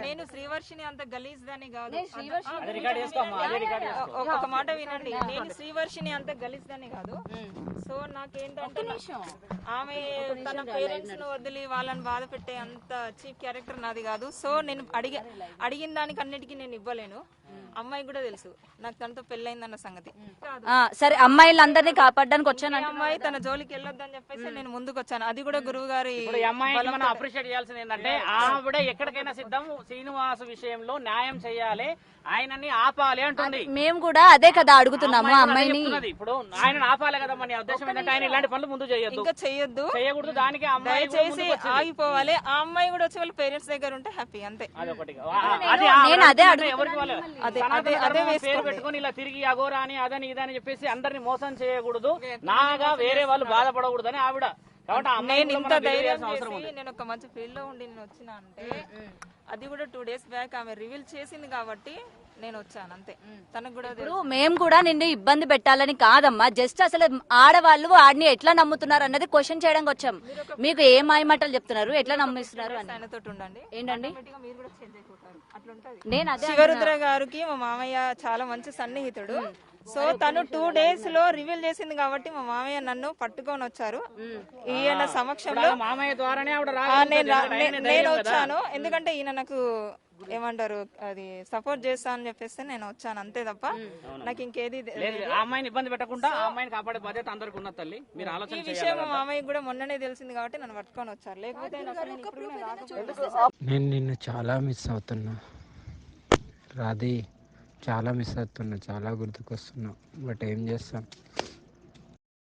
నేను శ్రీవర్షిని అంత గలీజ్ దాన్ని కాదు. చేసుకోమ్మా. ఒక మాట వినండి, నేను శ్రీవర్షిని అంత గలీజ్ దాన్ని కాదు. సో నాకేంటంటే ఆమె తన పేరెంట్స్ ను వదిలి వాళ్ళని బాధ పెట్టే అంత చీప్ క్యారెక్టర్ నాది కాదు. సో నేను అడిగిన దానికి అన్నిటికీ నేను ఇవ్వలేను. అమ్మాయి కూడా తెలుసు నాకు తనతో పెళ్ళైందన్న సంగతి. సరే, అమ్మాయిలందరినీ కాపాడడానికి వచ్చాను. అమ్మాయి తన జోలికి వెళ్ళొద్దని చెప్పేసి నేను ముందుకు వచ్చాను. అది కూడా గురువు గారి అమ్మాయికి మనం అప్రిషియేట్ చేయాల్సింది ఏంటంటే ఆవిడ ఎక్కడికైనా సిద్ధం, శ్రీనివాస్ విషయంలో న్యాయం చేయాలి, ఆయనని ఆపాలి అంటుంది. మేము కూడా అదే కదా అడుగుతున్నాము అమ్మాయిని. ఇప్పుడు ఆయన ఆపాలి కదా, మన ఉద్దేశం ఏంటంటే ఆయన ఇలాంటి పనులు ముందు చేయొద్దు, చేయకూడదు. దానికి అమ్మాయి చేసి ఆగిపోవాలి. ఆ అమ్మాయి కూడా వచ్చి వాళ్ళ పేరెంట్స్ దగ్గర ఉంటే హ్యాపీ, అంతే. నేను అదే అదే పేరు పెట్టుకుని ఇలా తిరిగి అగోరా అని అదని ఇదని చెప్పేసి అందరిని మోసం చేయకూడదు, నాగా వేరే వాళ్ళు బాధపడకూడదు అని ఆవిడ. నేను ఇంత ధైర్యం చేసి నేను ఒక మంచి ఫీల్డ్ లో ఉండి నేను వచ్చినా అంటే అది కూడా 2 days బ్యాక్ ఆమె రివీల్ చేసింది కాబట్టి నేను వచ్చాను, అంతే. తనకు కూడా మేము కూడా నిన్ను ఇబ్బంది పెట్టాలని కాదమ్మా, జస్ట్ అసలు ఆడవాళ్ళు ఆడిని ఎట్లా నమ్ముతున్నారు అన్నది క్వశ్చన్ చేయడానికి వచ్చాం. మీకు ఏ మాయమాటలు చెప్తున్నారు, ఎట్లా నమ్మిస్తున్నారు ఆయనతో ఉండండి. ఏంటండి, నేను శివరుద్ర గారికి మా మామయ్య చాలా మంచి సన్నిహితుడు. సో తను 2 days లో రివీల్ చేసింది కాబట్టి మా మామయ్య నన్ను పట్టుకొని వచ్చారు. ఈయన సమక్షంలో మామయ్య ద్వారానే నేను వచ్చాను. ఎందుకంటే ఈయన నాకు ఏమంటారు, అది సపోర్ట్ చేస్తా అని చెప్పేస్తే నేను వచ్చాను, అంతే తప్ప నాకు ఇంకేది. అమ్మాయిని ఇబ్బంది పెట్టకుండా అమ్మాయిని కాపాడే బాధ్యత అందరికి ఉన్న తల్లి. మీరు ఆలోచన ఈ విషయం మా మామయ్య కూడా మొన్ననే తెలిసింది కాబట్టి నన్ను పట్టుకొని వచ్చారు. లేకపోతే నేను నిన్ను చాలా మిస్ అవుతున్నా రాధి, చాలా మిస్ అవుతున్నా, చాలా గుర్తుకొస్తున్నా. బట్ ఏం చేస్తాం,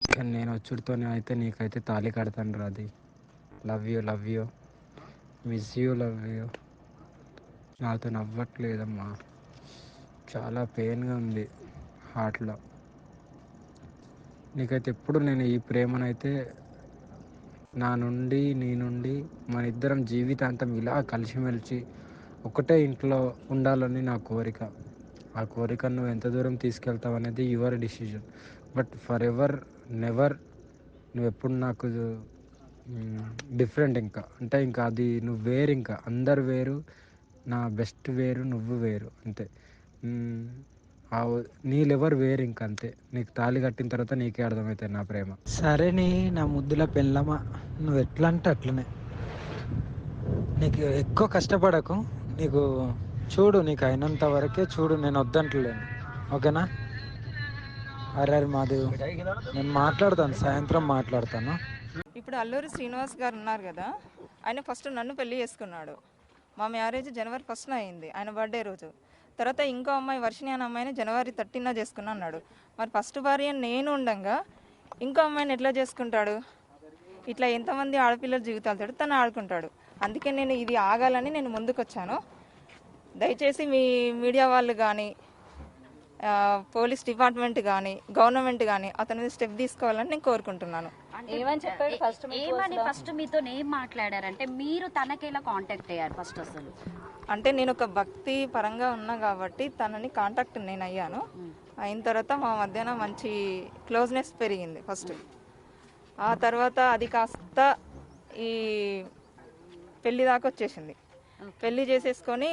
కానీ నేను వచ్చుడితోనే అయితే నీకైతే తాళి కడతాను Radhi. Love you miss you, love you. నాతో నవ్వట్లేదమ్మా, చాలా పెయిన్గా ఉంది హార్ట్లో. నీకైతే ఎప్పుడు నేను ఈ ప్రేమనైతే నీ నుండి మన ఇద్దరం జీవితాంతం ఇలా కలిసిమెలిసి ఒకటే ఇంట్లో ఉండాలని నా కోరిక. ఆ కోరిక నువ్వు ఎంత దూరం తీసుకెళ్తావు అనేది your decision. But for ever never నువ్వు ఎప్పుడు నాకు డిఫరెంట్. ఇంకా అది నువ్వు వేరు, ఇంకా అందరు వేరు, నా బెస్ట్ వేరు, నువ్వు వేరు, అంతే. నీ లెవర్ వేరు, ఇంక అంతే. నీకు తాళి కట్టిన తర్వాత నీకే అర్థమవుతుంది నా ప్రేమ. సరే నా ముద్దుల పెళ్ళమా, నువ్వు ఎట్లా అంటే అట్లనే. నీకు ఎక్కువ కష్టపడకు, నీకు చూడు, నీకు అయినంత వరకే చూడు, నేను వద్దంటలేను, ఓకేనా? అరే మాధవ్, నేను మాట్లాడతాను, సాయంత్రం మాట్లాడతాను. ఇప్పుడు అల్లూరి శ్రీనివాస్ గారు ఉన్నారు కదా, ఆయన ఫస్ట్ నన్ను పెళ్లి చేసుకున్నాడు. మా మ్యారేజ్ January 1st అయింది, ఆయన బర్త్డే రోజు. తర్వాత ఇంకో అమ్మాయి వర్షిణి అనే అమ్మాయిని January 13న చేసుకున్నా అన్నాడు. మరి ఫస్ట్ భార్య నేను ఉండగా ఇంకో అమ్మాయిని ఎట్లా చేసుకుంటాడు? ఇట్లా ఎంతమంది ఆడపిల్లల జీవితాలతో తను ఆడుకుంటాడు. అందుకే నేను ఇది ఆగాలని నేను ముందుకు వచ్చాను. దయచేసి మీ మీడియా వాళ్ళు కానీ, పోలీస్ డిపార్ట్మెంట్ కానీ, గవర్నమెంట్ కానీ అతని మీద స్టెప్ తీసుకోవాలని నేను కోరుకుంటున్నాను. ఫస్ట్ మీతో ఏం మాట్లాడారంటే మీరు తనకి ఎలా కాంటాక్ట్ అయ్యారు ఫస్ట్? అసలు అంటే నేను ఒక భక్తి పరంగా ఉన్నా కాబట్టి తనని కాంటాక్ట్ నేను అయ్యాను. అయిన తర్వాత మా మధ్యన మంచి క్లోజ్నెస్ పెరిగింది ఫస్ట్. ఆ తర్వాత అది కాస్త ఈ పెళ్లి దాకా వచ్చేసింది. పెళ్లి చేసేసుకొని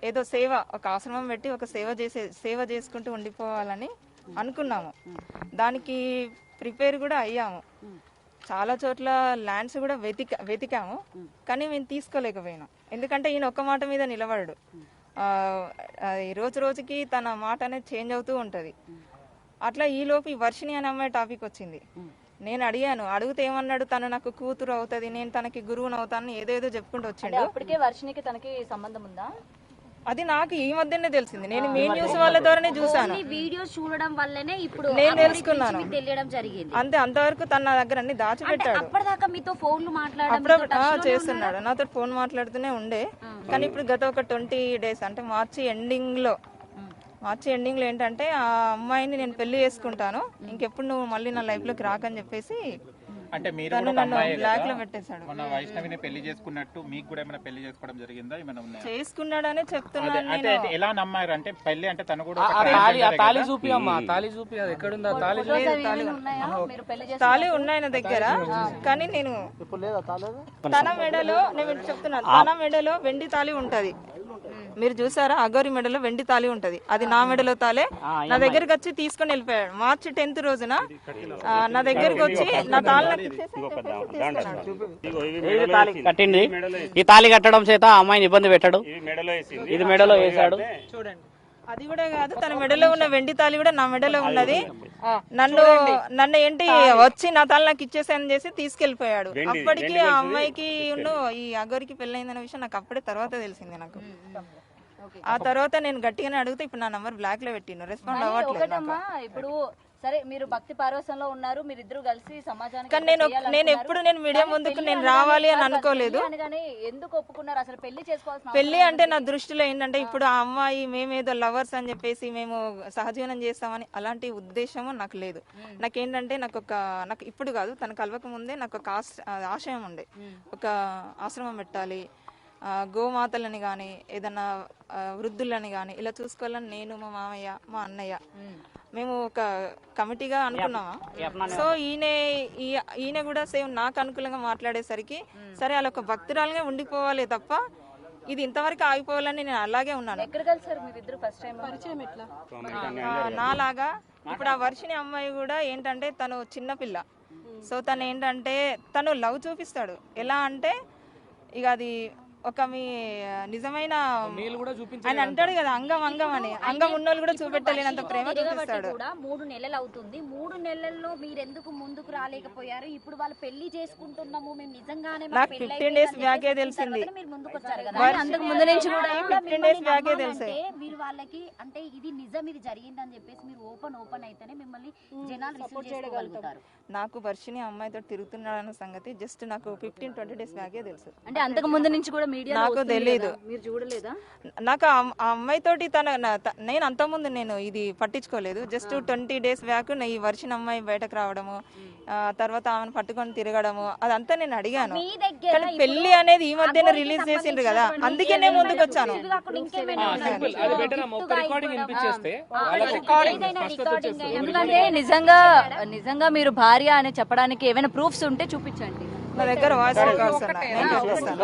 ఏదో సేవ, ఒక ఆశ్రమం పెట్టి ఒక సేవ చేసుకుంటూ ఉండిపోవాలని అనుకున్నాము. దానికి ప్రిపేర్ కూడా అయ్యాము. చాలా చోట్ల ల్యాండ్స్ కూడా వెతికాము, కానీ మేము తీసుకోలేకపోయినాం. ఎందుకంటే ఈయన ఒక్క మాట మీద నిలబడడు. రోజు రోజుకి తన మాట అనేది చేంజ్ అవుతూ ఉంటుంది. అట్లా ఈలోపు ఈ వర్షిణి అనే అమ్మాయి టాపిక్ వచ్చింది. నేను అడిగాను, అడిగితే ఏమన్నాడు, తను నాకు కూతురు అవుతుంది, నేను తనకి గురువుని అవుతాను, ఏదేదో చెప్పుకుంటూ వచ్చాడు. అప్పటికే వర్షిణికి తనకి సంబంధం ఉందా? అది నాకు ఈ మధ్యనే తెలిసింది. నేను మెయిన్ న్యూస్ వాళ్ళ ద్వారానే చూసాను, వీడియోస్ చూడడం వల్లనే ఇప్పుడు నేను తెలుసుకున్నాను. తెలియడం జరిగింది. అంతే, అంతవరకు తన దగ్గర అన్ని దాచిపెట్టాడు. అప్పటిదాకా మీతో ఫోన్లు మాట్లాడడం చేస్తున్నాడు, నాతో ఫోన్ మాట్లాడుతూనే ఉండే. కానీ ఇప్పుడు గత ఒక 20 days అంటే మార్చి ఎండింగ్ లో ఏంటంటే ఆ అమ్మాయిని నేను పెళ్లి చేసుకుంటాను, ఇంకెప్పుడు నువ్వు మళ్ళీ నా లైఫ్ లోకి రాకని చెప్పేసి అంటే మీరు తను కూడా ఒక నన్ను అమ్మాయే బ్లాక్ కదా? లో పెట్టేశాడు. మొన్న వైష్ణవిని పెళ్లి చేసుకున్నట్టు మీకు కూడా ఏమైనా పెళ్లి చేసుకోవడం జరిగిందా? ఏమైనా ఉన్నాయా? చేసుకున్నాడనే చెప్తున్నాను అంటే నేను. ఎలా నమ్మారు? అంటే పెళ్లి అంటే తను కూడా ఒక ఆ transgender తాళి కదా? చూపి అమ్మా, తాళి చూపి, అది ఎక్కడుందా తాళి? తాళి ఉన్నాయి నా దగ్గర, కానీ నేను తన మెడలో, నేను చెప్తున్నాను, తన మెడలో వెండి తాళి ఉంటది. మీరు చూసారా, అగోరి మెడలో వెండి తాళి ఉంటది, అది నా మెడలో తాలే. నా దగ్గరికి వచ్చి తీసుకొని వెళ్ళిపోయాడు. మార్చి 10th రోజున నా దగ్గరికి వచ్చి నా తాళి నాకు ఇచ్చేసి ఇది తాళి కట్టింది. ఈ తాళి కట్టడం చేత ఆ అమ్మాయిని ఇబ్బంది పెట్టాడు. ఇది మెడలో వేసాడు. చూడండి, అది కూడా కాదు, తన మెడలో ఉన్న వెండి తాళి కూడా నా మెడలో ఉన్నది. నన్ను ఏంటి వచ్చి నా తాళి నాకు ఇచ్చేసాను చేసి తీసుకెళ్లిపోయాడు. అప్పటికి ఆ అమ్మాయికి ఈ అగోరికి పెళ్ళైందనే విషయం నాకు అప్పుడే తర్వాత తెలిసింది. నాకు ఆ తర్వాత నేను గట్టిగానే అడిగితే ఇప్పుడు నా నంబర్ బ్లాక్ లో పెట్టిను, రెస్పాండ్ అవ్వట్లేదు. ఒకటమ్మా, ఇప్పుడు సరే మీరు భక్తి పార్వసంలో ఉన్నారు, మీరిద్దరు కలిసి సమాజానికి కానీ నేను ఎప్పుడు నేను మీడియా ముందుకు నేను రావాలి అని అనుకోలేదు. అనగానే ఎందుకు ఒప్పుకున్నారు? అసలు పెళ్లి చేసుకోవాల్సిన పెళ్లి అంటే నా దృష్టిలో ఏంటంటే, ఇప్పుడు ఆ అమ్మాయి మేమేదో లవర్స్ అని చెప్పేసి మేము సహజీవనం చేస్తామని అలాంటి ఉద్దేశము నాకు లేదు. నాకేంటంటే నాకు ఇప్పుడు కాదు, తన కలవక ముందే నాకు ఒక ఆశయం ఉండే, ఒక ఆశ్రమం పెట్టాలి, గోమాతలని కానీ ఏదన్నా వృద్ధులని కానీ ఇలా చూసుకోవాలని నేను, మా మామయ్య, మా అన్నయ్య మేము ఒక కమిటీగా అనుకున్నామా. సో ఈయన కూడా సేమ్ నాకు అనుకూలంగా మాట్లాడేసరికి సరే అలా ఒక భక్తురాలుగా ఉండిపోవాలి తప్ప ఇది ఇంతవరకు ఆగిపోవాలని నేను అలాగే ఉన్నాను. ఎక్కడ కలిసారు మీరిద్దరు ఫస్ట్ టైం? పరిచయం ఎట్లా? నాలాగా ఇప్పుడు ఆ వర్షిని అమ్మాయి కూడా ఏంటంటే తను చిన్నపిల్ల. సో తను ఏంటంటే తను లవ్ చూపిస్తాడు. ఎలా అంటే ఇక అది ఒక మీ నిజమైన ఆయన అంటాడు కదా, అంగం అని, అంగం ఉన్నోళ్ళు కూడా చూపెట్టలేనంత ప్రేమ చూపిస్తాడు. 3 నెలలు అవుతుంది. 3 నెలల్లో మీరు ఎందుకు ముందుకు రాలేకపోయారు? ఇప్పుడు వాళ్ళు పెళ్లి చేసుకుంటున్నాము మేము నిజంగానే నాకు 15 days బ్యాకే తెలిసింది. మీరు ముందుకు వచ్చారు కదా, అంతకు ముందు నుంచి కూడా 15 days బ్యాకే తెలిసే. మీరు వాళ్ళకి అంటే ఇది నిజం, ఇది జరిగిందని చెప్పేసి మీరు ఓపెన్ అయితేనే మిమ్మల్ని జనాలు రిసీవ్ చేసుకోగలుగుతారు. నాకు వర్షిని అమ్మాయితో తిరుగుతున్నాడన్న సంగతి జస్ట్ నాకు 15-20 days బ్యాకే తెలుసు. అంటే అంతకు ముందు నుంచి కూడా మీడియా నాకు తెలీదు. మీరు చూడలేదా? నాకు ఆ అమ్మాయితోటి నేను అంతకుముందు నేను ఇది పట్టించుకోలేదు. జస్ట్ 20 days బ్యాక్ ఈ వర్షిని అమ్మాయి బయటకు రావడము, తర్వాత ఆమెను పట్టుకొని తిరగడము అదంతా నేను అడిగాను. కానీ పెళ్లి అనేది ఈ మధ్యన రిలీజ్ చేసిండ్రు కదా, అందుకే నేను ముందుకు వచ్చాను. ఎందుకంటే నిజంగా మీరు భార్య అని చెప్పడానికి ఏమైనా ప్రూఫ్స్ ఉంటే చూపించండి. నా దగ్గర వాయిస్ రికార్డ్స్ ఉన్నాయి, నేను చూపిస్తాను.